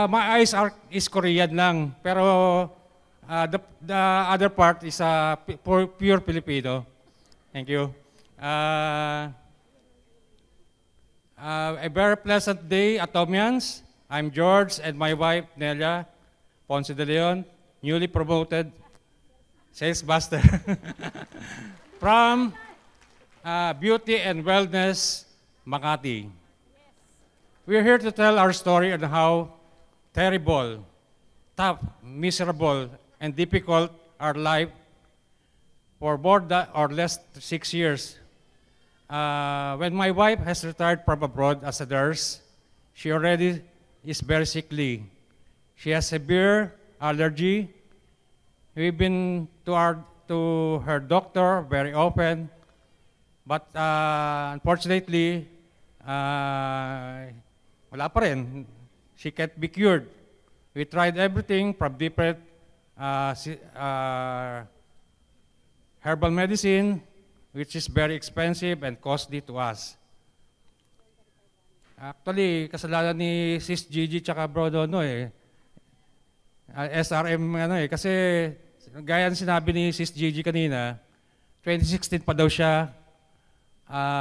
My eyes is Korean lang, pero the other part is pure Filipino. Thank you. A very pleasant day, Atomians. I'm George and my wife, Nelia Ponce de Leon, newly promoted sales master from Beauty and Wellness, Makati. We're here to tell our story on how terrible, tough, miserable, and difficult our life for more or less 6 years. When my wife has retired from abroad as a nurse, she already is very sickly. She has severe allergy. We've been to her doctor very often, but unfortunately, wala pa rin. She can't be cured. We tried everything from different herbal medicine, which is very expensive and costly to us. Actually, kasalanan ni Sis Gigi tsaka Bro Dono SRM kasi gaya ng sinabi ni Sis Gigi kanina, 2016 pa daw siya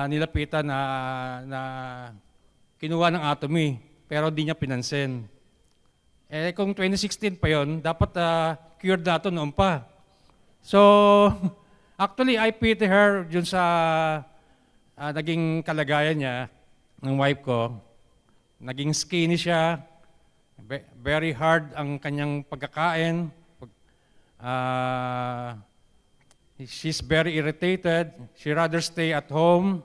nilapitan na kinuha ng Atomy, pero di niya pinansin. Kung 2016 pa yon, dapat cured na ito noon pa. So, actually, I pity her dun sa naging kalagayan niya, ng wife ko. Naging skinny siya, very hard ang kanyang pagkakain. She's very irritated. She rather stay at home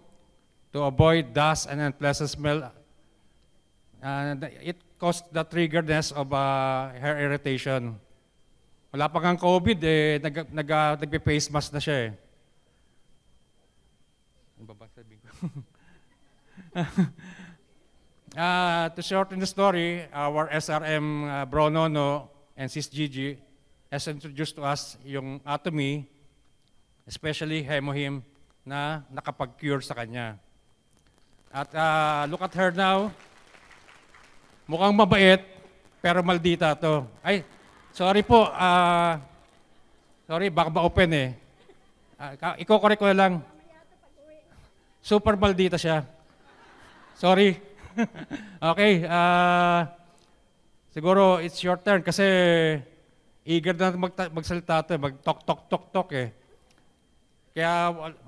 to avoid dust and unpleasant smell. It caused the triggerness of her irritation. Wala pa kang COVID, nagpe-face mask na siya . To shorten the story, our SRM Bro Nono and Sis Gigi has introduced to us yung Atomy, especially Hemohim, na nakapag-cure sa kanya. At look at her now. Mukhang mabait, pero maldita to. Ay, sorry po. Sorry, baka ma-open . Iko-correct ko na lang. Super maldita siya. Sorry. Okay. Siguro it's your turn kasi eager na magsalita ito. Mag-tok-tok-tok-tok . Kaya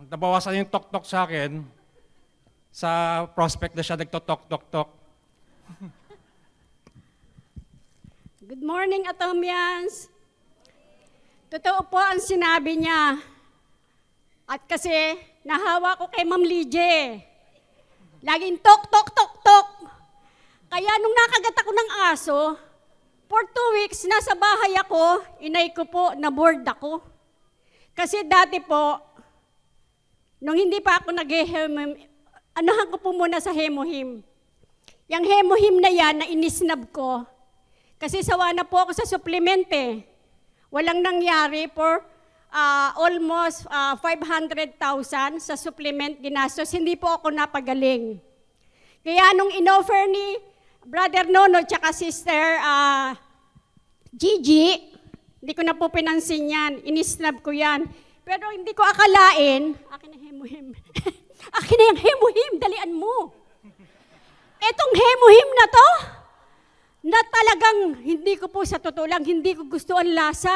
nabawasan yung tok-tok sa akin sa prospect na siya nagto-tok-tok-tok. Good morning, Atomians. Totoo po ang sinabi niya. At kasi nahawa ko kay Ma'am Lyje. Laging tok, tok, tok, tok. Kaya nung nakagat ako ng aso, for 2 weeks, nasa bahay ako, inay ko po, na-board ako. Kasi dati po, nung hindi pa ako nag-hemohim, anuhan ko po muna sa hemohim. Yung hemohim na yan, na inisnab ko, kasi sawa na po ako sa supplement . Walang nangyari for almost 500,000 sa supplement ginastos. Hindi po ako napagaling. Kaya nung inoffer ni Brother Nono tsaka Sister Gigi, hindi ko na po pinansin yan. Inisnab ko yan. Pero hindi ko akalain, akin ang hemohim. Akin na yung hemohim, dalian mo. Etong hemohim na to, na talagang hindi ko po sa totoo lang, hindi ko gusto ang lasa.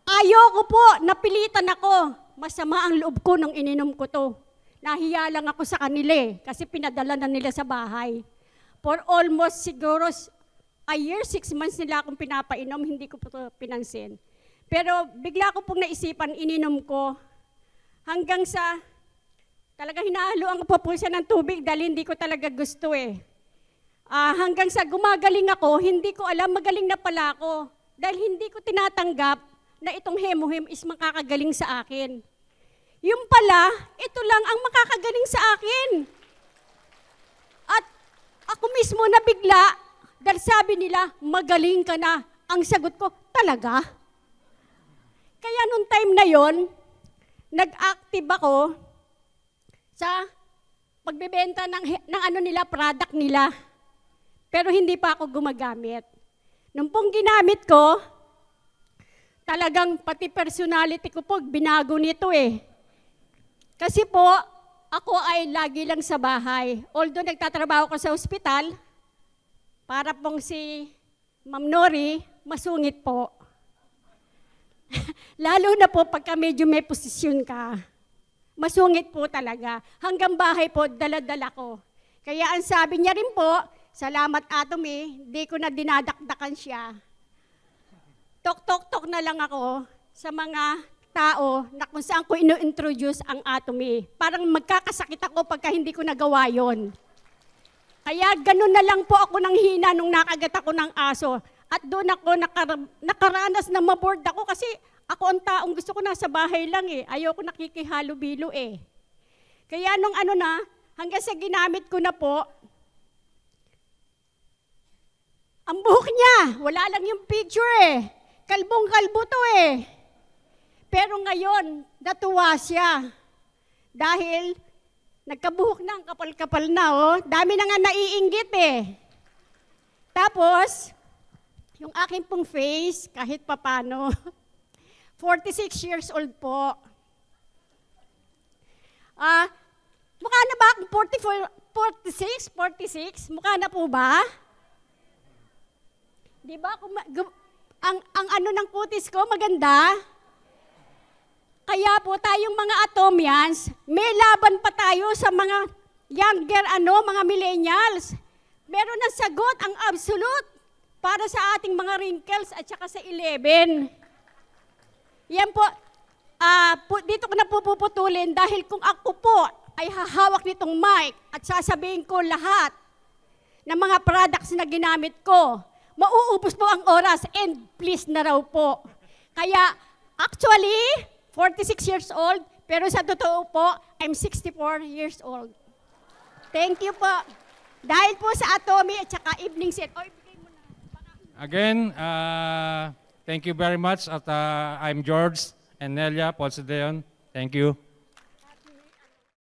Ayoko po, napilitan ako. Masama ang loob ko nung ininom ko to. Nahiya lang ako sa kanila kasi pinadala na nila sa bahay. For almost siguro a year, 6 months nila akong pinapainom, hindi ko po pinansin. Pero bigla ko pong naisipan, ininom ko. Hanggang sa, talaga hinahaluan ko po siya ng tubig dahil hindi ko talaga gusto . Hanggang sa gumagaling ako, hindi ko alam, magaling na pala ako. Dahil hindi ko tinatanggap na itong hemohim is makakagaling sa akin. Yung pala, ito lang ang makakagaling sa akin. At ako mismo nabigla, dahil sabi nila, magaling ka na. Ang sagot ko, talaga? Kaya nung time na yon, nag-active ako sa pagbebenta ng ano nila, product nila. pero hindi pa ako gumagamit. Nung pong ginamit ko, talagang pati personality ko po, binago nito eh. Kasi po, ako ay lagi lang sa bahay. Although nagtatrabaho ko sa ospital, para pong si Ma'am Nori, masungit po. Lalo na po pagka medyo may posisyon ka. Masungit po talaga. Hanggang bahay po, dala-dala ko. Kaya ang sabi niya rin po, salamat Atomy, di ko na dinadakdakan siya. Tok-tok-tok na lang ako sa mga tao na kung saan ko ino-introduce ang Atomy. Parang magkakasakit ako pagka hindi ko nagawa yon. Kaya ganun na lang po ako ng hina nung nakagat ako ng aso. At doon ako nakaranas na maboard ako kasi ako ang taong gusto ko nasa bahay lang eh. Ayoko nakikihalo-bilo eh. Kaya nung hanggang sa ginamit ko na po, ang buhok niya, wala lang yung picture eh. Kalbong-kalbo to eh. Pero ngayon, natuwa siya. Dahil nagkabuhok na, ang kapal-kapal na oh. Dami na nga naiinggit eh. Tapos, yung aking pong face, kahit papano, 46 years old po. Mukha na ba akong 46? Mukha na po ba? Di ba? Ang ano ng kutis ko, maganda. Kaya po tayong mga Atomians, may laban pa tayo sa mga younger, mga millennials. Meron ng sagot ang absolute para sa ating mga wrinkles at saka sa 11. Yan po, dito ko na puputulin dahil kung ako po ay hahawak nitong mic at sasabihin ko lahat ng mga products na ginamit ko, mauubos po ang oras and please na raw po. Kaya actually, 46 years old, pero sa totoo po, I'm 64 years old. Thank you po. Dahil po sa Atomy at saka evening set. Ibigay mo na. Again, thank you very much. At I'm George and Nelia Ponce de Leon. Thank you.